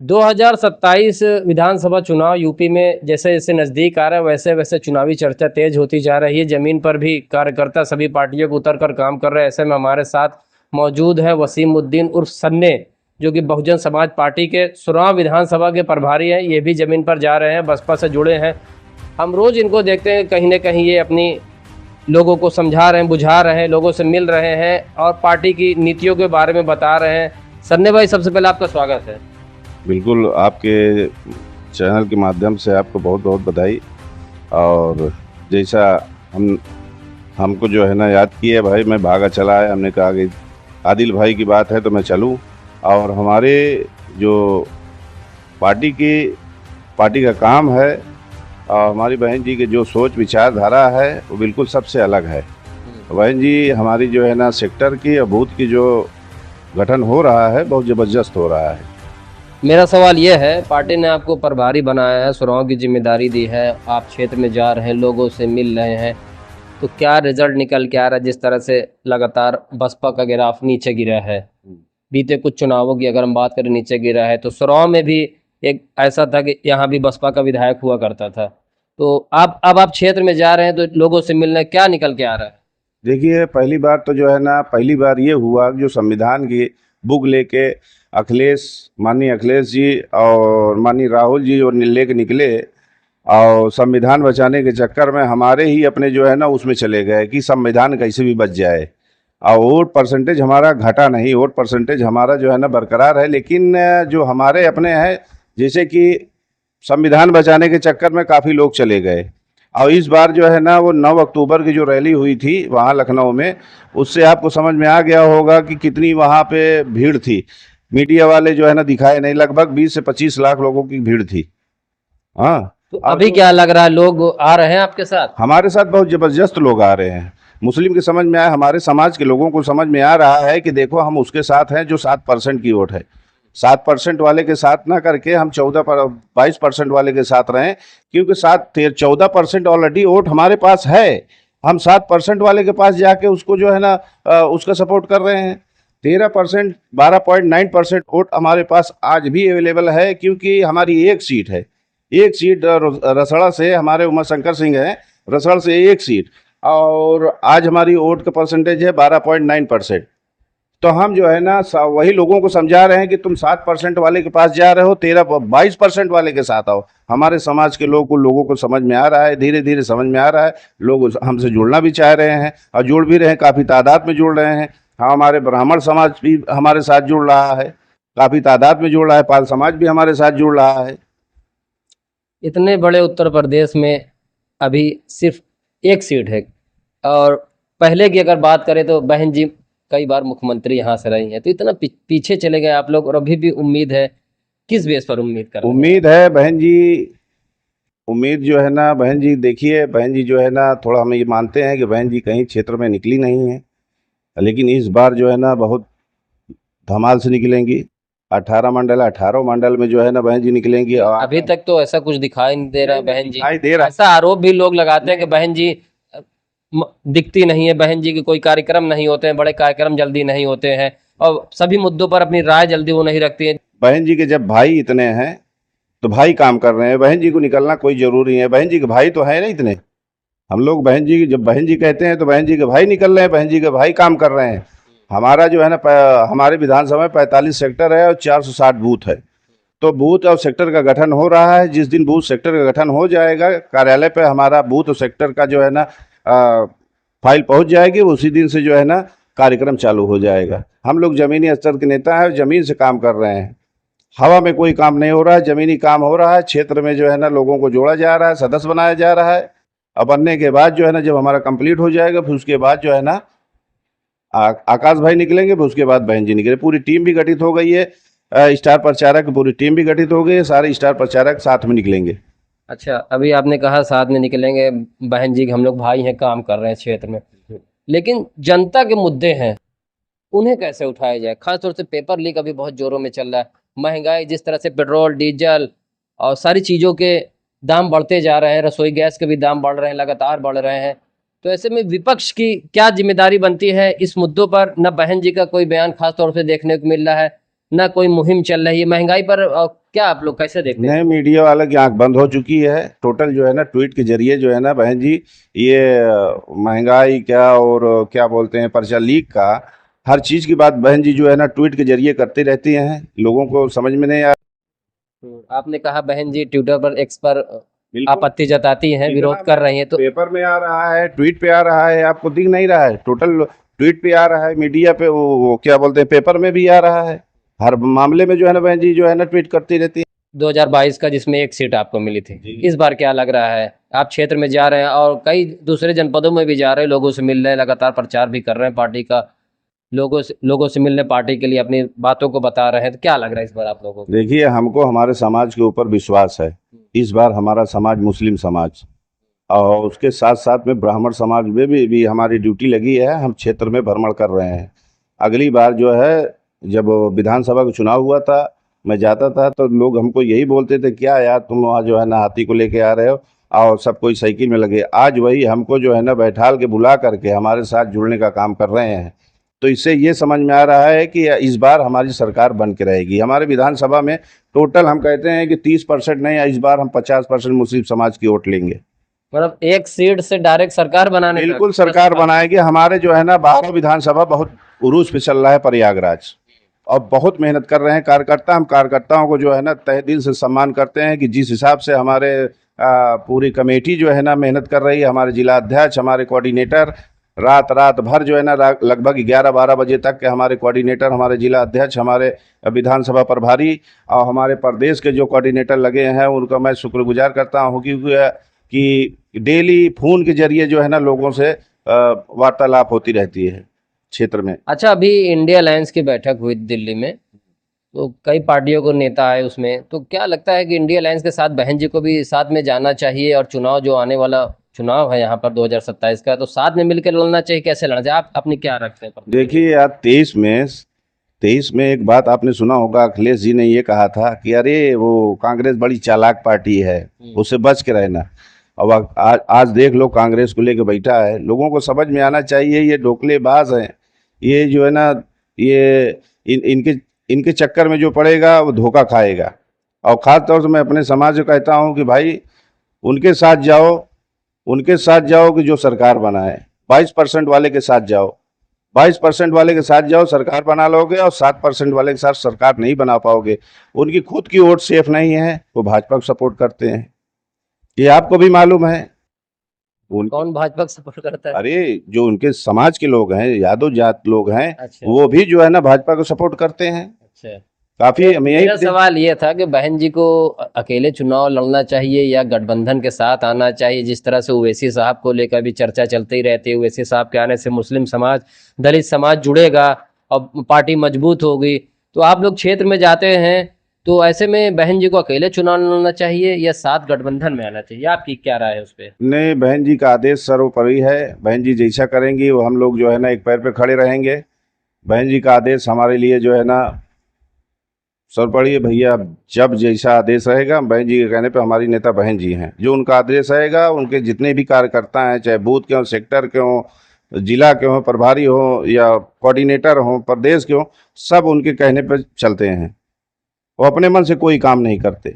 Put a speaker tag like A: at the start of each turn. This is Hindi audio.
A: 2027 विधानसभा चुनाव यूपी में जैसे जैसे नज़दीक आ रहा है वैसे वैसे चुनावी चर्चा तेज होती जा रही है। ज़मीन पर भी कार्यकर्ता सभी पार्टियों को उतर कर काम कर रहे हैं। ऐसे में हमारे साथ मौजूद है वसीमुद्दीन उर्फ सन्ने, जो कि बहुजन समाज पार्टी के सुराव विधानसभा के प्रभारी हैं। ये भी ज़मीन पर जा रहे हैं, बसपा से जुड़े हैं। हम रोज़ इनको देखते हैं, कहीं ना कहीं ये अपनी लोगों को समझा रहे हैं, बुझा रहे हैं, लोगों से मिल रहे हैं और पार्टी की नीतियों के बारे में बता रहे हैं। सन्ने भाई, सबसे पहले आपका स्वागत है।
B: बिल्कुल, आपके चैनल के माध्यम से आपको बहुत बहुत बधाई। और जैसा हमको जो है ना याद किया भाई, मैं भागा चला है। हमने कहा कि आदिल भाई की बात है तो मैं चलूं। और हमारे जो पार्टी का काम है और हमारी बहन जी के जो सोच विचारधारा है वो बिल्कुल सबसे अलग है। बहन जी हमारी जो है ना सेक्टर की और बूथ की जो गठन हो रहा है बहुत ज़बरदस्त हो रहा है।
A: मेरा सवाल यह है, पार्टी ने आपको प्रभारी बनाया है, सुराहों की जिम्मेदारी दी है, आप क्षेत्र में जा रहे हैं, लोगों से मिल रहे हैं, तो क्या रिजल्ट निकल के आ रहा है? जिस तरह से लगातार बसपा का ग्राफ नीचे गिरा है, बीते कुछ चुनावों की अगर हम बात करें नीचे गिरा है, तो सुराहों में भी एक ऐसा था कि यहाँ भी बसपा का विधायक हुआ करता था। तो अब आप क्षेत्र में जा रहे हैं तो लोगों से मिलने क्या निकल के आ रहा है?
B: देखिए, पहली बार तो जो है ना, पहली बार ये हुआ जो संविधान की बुक लेके माननीय अखिलेश जी और माननीय राहुल जी और लेके निकले और संविधान बचाने के चक्कर में हमारे ही अपने जो है ना उसमें चले गए कि संविधान कैसे भी बच जाए। और वोट परसेंटेज हमारा घटा नहीं, वोट परसेंटेज हमारा जो है ना बरकरार है। लेकिन जो हमारे अपने हैं, जैसे कि संविधान बचाने के चक्कर में काफ़ी लोग चले गए। और इस बार जो है ना वो 9 अक्टूबर की जो रैली हुई थी वहाँ लखनऊ में, उससे आपको समझ में आ गया होगा कि कितनी वहाँ पे भीड़ थी। मीडिया वाले जो है ना दिखाए नहीं, लगभग 20 से 25 लाख लोगों की भीड़ थी। हाँ,
A: तो अभी क्या लग रहा है, लोग आ रहे हैं आपके साथ?
B: हमारे साथ बहुत ज़बरदस्त लोग आ रहे हैं। मुस्लिम के समझ में आया, हमारे समाज के लोगों को समझ में आ रहा है कि देखो हम उसके साथ हैं जो 7% की वोट है। 7% वाले के साथ ना करके हम 22% वाले के साथ रहें, क्योंकि 14% ऑलरेडी वोट हमारे पास है। हम 7% वाले के पास जाके उसको जो है ना उसका सपोर्ट कर रहे हैं। 13%, 12.9% वोट हमारे पास आज भी अवेलेबल है, क्योंकि हमारी एक सीट है। एक सीट रसड़ा से हमारे उमा शंकर सिंह हैं, रसड़ से एक सीट, और आज हमारी वोट का परसेंटेज है 12.9%। तो हम जो है ना वही लोगों को समझा रहे हैं कि तुम 7% वाले के पास जा रहे हो, 22% वाले के साथ आओ। हमारे समाज के लोगों को समझ में आ रहा है, धीरे धीरे समझ में आ रहा है। लोग हमसे जुड़ना भी चाह रहे हैं और जुड़ भी रहे हैं, काफ़ी तादाद में जुड़ रहे हैं। हाँ, हमारे ब्राह्मण समाज भी हमारे साथ जुड़ रहा है, काफ़ी तादाद में जुड़ रहा है। पाल समाज भी हमारे साथ जुड़ रहा है।
A: इतने बड़े उत्तर प्रदेश में अभी सिर्फ एक सीट है, और पहले की अगर बात करें तो बहन जी कई बार मुख्यमंत्री यहाँ से रही हैं, तो इतना पीछे चले गए आप लोग, और अभी भी उम्मीद है। किस बेस पर उम्मीद कर रहे हैं?
B: उम्मीद है बहन जी, उम्मीद जो है ना बहन जी, देखिए बहन जी जो है ना, थोड़ा हम ये मानते हैं कि बहन जी कहीं क्षेत्र में निकली नहीं है, लेकिन इस बार जो है ना बहुत धमाल से निकलेंगी। 18 मंडल में जो है ना बहन जी निकलेंगी। और
A: अभी तक तो ऐसा कुछ दिखाई नहीं दे रहा है बहन जी।
B: दिखाई दे रहा,
A: ऐसा आरोप भी लोग लगाते हैं कि बहन जी दिखती नहीं है, बहन जी के कोई कार्यक्रम नहीं होते हैं, बड़े कार्यक्रम जल्दी नहीं होते हैं, और सभी मुद्दों पर अपनी राय जल्दी वो नहीं रखती है।
B: बहन जी के जब भाई इतने हैं तो भाई काम कर रहे हैं, बहन जी को निकलना कोई जरूरी है। बहन जी के भाई तो है ना इतने। हम लोग बहन जी, जब बहन जी कहते हैं तो बहन जी के भाई निकल रहे हैं, बहन जी के भाई काम कर रहे हैं। हमारा जो है ना हमारे विधानसभा में 45 सेक्टर है और 460 बूथ है। तो बूथ और सेक्टर का गठन हो रहा है। जिस दिन बूथ सेक्टर का गठन हो जाएगा, कार्यालय पे हमारा बूथ और सेक्टर का जो है ना फाइल पहुंच जाएगी, उसी दिन से जो है ना कार्यक्रम चालू हो जाएगा। हम लोग ज़मीनी स्तर के नेता हैं, ज़मीन से काम कर रहे हैं। हवा में कोई काम नहीं हो रहा है, ज़मीनी काम हो रहा है। क्षेत्र में जो है ना लोगों को जोड़ा जा रहा है, सदस्य बनाया जा रहा है। और बनने के बाद जो है ना जब हमारा कंप्लीट हो जाएगा, फिर उसके बाद जो है ना आकाश भाई निकलेंगे, फिर उसके बाद बहन जी निकले। पूरी टीम भी गठित हो गई है, स्टार प्रचारक पूरी टीम भी गठित हो गई है, सारे स्टार प्रचारक साथ में निकलेंगे।
A: अच्छा, अभी आपने कहा साथ में निकलेंगे, बहन जी के हम लोग भाई हैं, काम कर रहे हैं क्षेत्र में, लेकिन जनता के मुद्दे हैं, उन्हें कैसे उठाया जाए? खासतौर से पेपर लीक अभी बहुत जोरों में चल रहा है। महंगाई जिस तरह से पेट्रोल, डीजल और सारी चीज़ों के दाम बढ़ते जा रहे हैं, रसोई गैस के भी दाम बढ़ रहे हैं, लगातार बढ़ रहे हैं। तो ऐसे में विपक्ष की क्या जिम्मेदारी बनती है इस मुद्दों पर? न बहन जी का कोई बयान खास तौर से देखने को मिल रहा है, ना कोई मुहिम चल रही है महंगाई पर। क्या आप लोग कैसे देखते हैं?
B: नए मीडिया वाला की आंख बंद हो चुकी है टोटल, जो है ना ट्वीट के जरिए जो है ना बहन जी, ये महंगाई क्या और क्या बोलते हैं पर्चा लीक का, हर चीज की बात बहन जी जो है ना ट्वीट के जरिए करती रहती हैं, लोगों को समझ में नहीं आ
A: आपने कहा बहन जी ट्विटर पर, एक्स पर
B: बिल्कुल
A: आपत्ति जताती हैं, विरोध कर रही हैं, तो
B: पेपर में आ रहा है, ट्वीट पे आ रहा है, आपको दिख नहीं रहा है? टोटल ट्वीट पे आ रहा है, मीडिया पे वो क्या बोलते हैं पेपर में भी आ रहा है, हर मामले में जो है ना बहन जी जो है ना ट्वीट करती रहती है।
A: 2022 का जिसमें एक सीट आपको मिली थी,
B: जी।
A: इस बार क्या लग रहा है? आप क्षेत्र में जा रहे हैं और कई दूसरे जनपदों में भी जा रहे हैं, लोगों से मिल रहे हैं, लगातार प्रचार भी कर रहे हैं पार्टी का, लोगों से मिलने, पार्टी के लिए अपनी बातों को बता रहे हैं, तो क्या लग रहा है इस बार आप लोगों को?
B: देखिए, हमको हमारे समाज के ऊपर विश्वास है। इस बार हमारा समाज मुस्लिम समाज और उसके साथ साथ में ब्राह्मण समाज में भी हमारी ड्यूटी लगी है, हम क्षेत्र में भ्रमण कर रहे हैं। अगली बार जो है जब विधानसभा का चुनाव हुआ था, मैं जाता था तो लोग हमको यही बोलते थे, क्या यार तुम वहाँ जो है ना हाथी को लेके आ रहे हो और सब कोई साइकिल में लगे। आज वही हमको जो है ना बैठाल के बुला करके हमारे साथ जुड़ने का काम कर रहे हैं। तो इससे ये समझ में आ रहा है कि इस बार हमारी सरकार बन के रहेगी। हमारे विधानसभा में टोटल हम कहते हैं कि 30% नहीं, इस बार हम 50% मुस्लिम समाज की वोट लेंगे।
A: मतलब एक सीट से डायरेक्ट सरकार बनाने का?
B: बिल्कुल सरकार बनाएगी। हमारे जो है ना 12 विधानसभा बहुत उरूज पे चल रहा है प्रयागराज, और बहुत मेहनत कर रहे हैं कार्यकर्ता। हम कार्यकर्ताओं को जो है ना तहे दिल से सम्मान करते हैं कि जिस हिसाब से हमारे पूरी कमेटी जो है ना मेहनत कर रही है, हमारे जिला अध्यक्ष, हमारे कोऑर्डिनेटर रात रात भर जो है ना लगभग 11-12 बजे तक के हमारे कोऑर्डिनेटर, हमारे जिला अध्यक्ष, हमारे विधानसभा प्रभारी और हमारे प्रदेश के जो कोऑर्डिनेटर लगे हैं, उनका मैं शुक्रगुजार करता हूँ कि डेली फ़ोन के जरिए जो है ना लोगों से वार्तालाप होती रहती है क्षेत्र में।
A: अच्छा, अभी इंडिया अलायंस की बैठक हुई दिल्ली में, तो कई पार्टियों को नेता आए उसमें, तो क्या लगता है कि इंडिया अलायंस के साथ बहन जी को भी साथ में जाना चाहिए, और चुनाव जो आने वाला चुनाव है यहाँ पर 2027 का, तो साथ में मिलकर लड़ना चाहिए, कैसे लड़ना चाहिए? आप अपनी क्या रखते हैं?
B: देखिए यार, 23 में एक बात आपने सुना होगा, अखिलेश जी ने ये कहा था कि अरे वो कांग्रेस बड़ी चालाक पार्टी है, उससे बच के रहना। अब आज देख लो कांग्रेस को लेके बैठा है। लोगों को समझ में आना चाहिए ये ढोकलेबाज हैं। ये जो है ना ये इनके चक्कर में जो पड़ेगा वो धोखा खाएगा। और ख़ास तौर से मैं अपने समाज को कहता हूँ कि भाई उनके साथ जाओ कि जो सरकार बनाए। 22% वाले के साथ जाओ, 22% वाले के साथ जाओ, सरकार बना लोगे, और 7% वाले के साथ सरकार नहीं बना पाओगे। उनकी खुद की वोट सेफ नहीं है, वो भाजपा को सपोर्ट करते हैं, ये आपको भी मालूम है।
A: कौन भाजपा को सपोर्ट करता है?
B: अरे जो उनके समाज के लोग हैं, यादव जात लोग हैं,
A: अच्छा।
B: वो भी जो है ना भाजपा को सपोर्ट करते हैं।
A: अच्छा,
B: काफी हम यही
A: मेरा सवाल ये था कि बहन जी को अकेले चुनाव लड़ना चाहिए या गठबंधन के साथ आना चाहिए? जिस तरह से ओवैसी साहब को लेकर भी चर्चा चलती ही रहती है, ओवैसी साहब के आने से मुस्लिम समाज, दलित समाज जुड़ेगा और पार्टी मजबूत होगी। तो आप लोग क्षेत्र में जाते हैं, तो ऐसे में बहन जी को अकेले चुनाव लड़ना चाहिए या साथ गठबंधन में आना चाहिए? आपकी क्या राय है उस पर?
B: नहीं, बहन जी का आदेश सर्वोपरि है। बहन जी जैसा करेंगी वो हम लोग जो है ना एक पैर पे खड़े रहेंगे। बहन जी का आदेश हमारे लिए जो है ना सर्वोपरि है भैया। जब जैसा आदेश रहेगा, बहन जी के कहने पे, हमारी नेता बहन जी हैं, जो उनका आदेश रहेगा, उनके जितने भी कार्यकर्ता हैं, चाहे बूथ के हों, सेक्टर के हों, जिला के हों, प्रभारी हों या कोऑर्डिनेटर हों, प्रदेश के हों, सब उनके कहने पर चलते हैं। वो अपने मन से कोई काम नहीं करते।